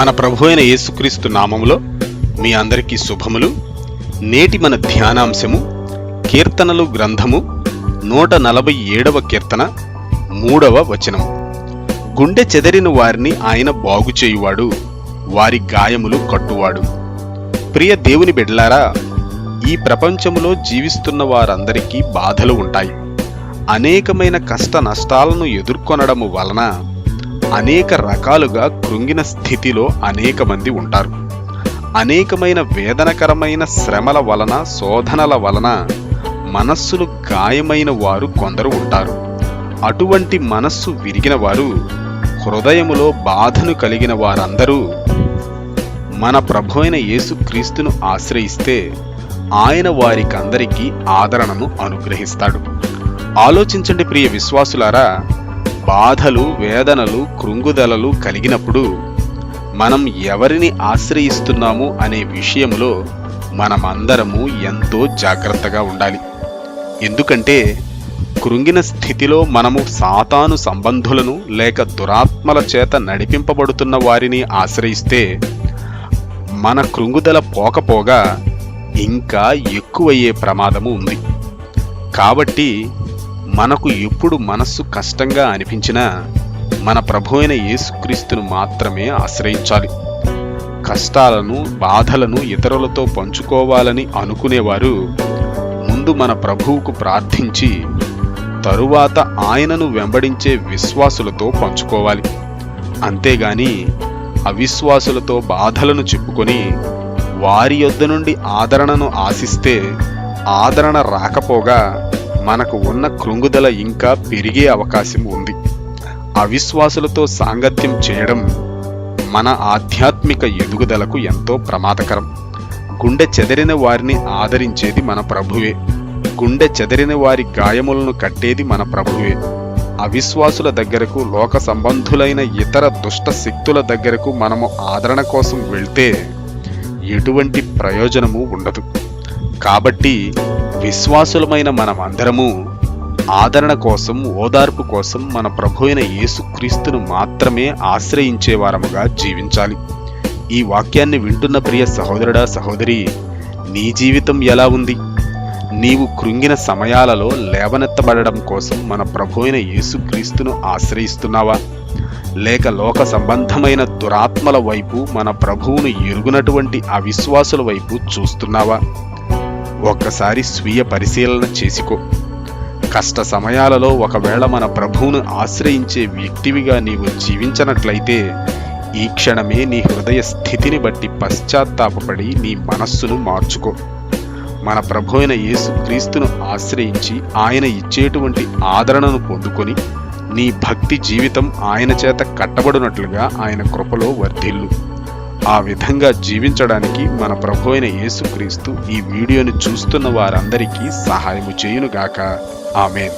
మన ప్రభు అయిన యేసుక్రీస్తు నామములో మీ అందరికీ శుభములు. నేటి మన ధ్యానాంశము కీర్తనలు గ్రంథము 147వ కీర్తన 3వ వచనం. గుండె చెదరిన వారిని ఆయన బాగు చేయువాడు, వారి గాయములు కట్టువాడు. ప్రియ దేవుని బిడ్డలారా, ఈ ప్రపంచములో జీవిస్తున్న వారందరికీ బాధలు ఉంటాయి. అనేకమైన కష్ట నష్టాలను ఎదుర్కొనడము వలన అనేక రకాలుగా కృంగిన స్థితిలో అనేక మంది ఉంటారు. అనేకమైన వేదనకరమైన శ్రమల వలన, శోధనల వలన మనస్సులు గాయమైన వారు కొందరు ఉంటారు. అటువంటి మనస్సు విరిగిన వారు, హృదయములో బాధను కలిగిన వారందరూ మన ప్రభు అయిన యేసుక్రీస్తును ఆశ్రయిస్తే ఆయన వారికందరికీ ఆదరణను అనుగ్రహిస్తాడు. ఆలోచించండి ప్రియ విశ్వాసులారా, బాధలు, వేదనలు, కృంగుదలలు కలిగినప్పుడు మనం ఎవరిని ఆశ్రయిస్తున్నాము అనే విషయంలో మనమందరము ఎంతో జాగ్రత్తగా ఉండాలి. ఎందుకంటే కృంగిన స్థితిలో మనము సాతాను సంబంధులను లేక దురాత్మల చేత నడిపింపబడుతున్న వారిని ఆశ్రయిస్తే మన కృంగుదల పోకపోగా ఇంకా ఎక్కువయ్యే ప్రమాదము ఉంది. కాబట్టి మనకు ఎప్పుడు మనస్సు కష్టంగా అనిపించినా మన ప్రభు అయిన యేసుక్రీస్తును మాత్రమే ఆశ్రయించాలి. కష్టాలను, బాధలను ఇతరులతో పంచుకోవాలని అనుకునేవారు ముందు మన ప్రభువుకు ప్రార్థించి తరువాత ఆయనను వెంబడించే విశ్వాసులతో పంచుకోవాలి. అంతేగాని అవిశ్వాసులతో బాధలను చెప్పుకొని వారి యొద్ద నుండి ఆదరణను ఆశిస్తే ఆదరణ రాకపోగా మనకు ఉన్న కృంగుదల ఇంకా పెరిగే అవకాశం ఉంది. అవిశ్వాసులతో సాంగత్యం చేయడం మన ఆధ్యాత్మిక ఎదుగుదలకు ఎంతో ప్రమాదకరం. గుండె చెదరిన వారిని ఆదరించేది మన ప్రభువే. గుండె చెదరిన వారి గాయములను కట్టేది మన ప్రభువే. అవిశ్వాసుల దగ్గరకు, లోక సంబంధులైన ఇతర దుష్ట శక్తుల దగ్గరకు మనము ఆదరణ కోసం వెళ్తే ఎటువంటి ప్రయోజనము ఉండదు. కాబట్టి విశ్వాసులమైన మనమందరము ఆదరణ కోసం, ఓదార్పు కోసం మన ప్రభు అయిన యేసుక్రీస్తును మాత్రమే ఆశ్రయించేవారముగా జీవించాలి. ఈ వాక్యాన్ని వింటున్న ప్రియ సహోదరుడా, సహోదరి, నీ జీవితం ఎలా ఉంది? నీవు కృంగిన సమయాలలో లేవనెత్తబడడం కోసం మన ప్రభు అయిన యేసుక్రీస్తును ఆశ్రయిస్తున్నావా? లేక లోక సంబంధమైన దురాత్మల వైపు, మన ప్రభువును ఎరుగునటువంటి అవిశ్వాసుల వైపు చూస్తున్నావా? ఒక్కసారి స్వీయ పరిశీలన చేసుకో. కష్ట సమయాలలో ఒకవేళ మన ప్రభువును ఆశ్రయించే వ్యక్తివిగా నీవు జీవించనట్లయితే ఈ క్షణమే నీ హృదయ స్థితిని బట్టి పశ్చాత్తాపపడి నీ మనస్సును మార్చుకో. మన ప్రభు అయిన యేసుక్రీస్తును ఆశ్రయించి ఆయన ఇచ్చేటువంటి ఆదరణను పొందుకొని నీ భక్తి జీవితం ఆయన చేత కట్టబడినట్లుగా ఆయన కృపలో వర్ధిల్లు. ఆ విధంగా జీవించడానికి మన ప్రభు అయిన యేసుక్రీస్తు ఈ వీడియోని చూస్తున్న వారందరికీ సహాయము చేయునుగాక. ఆమేన్.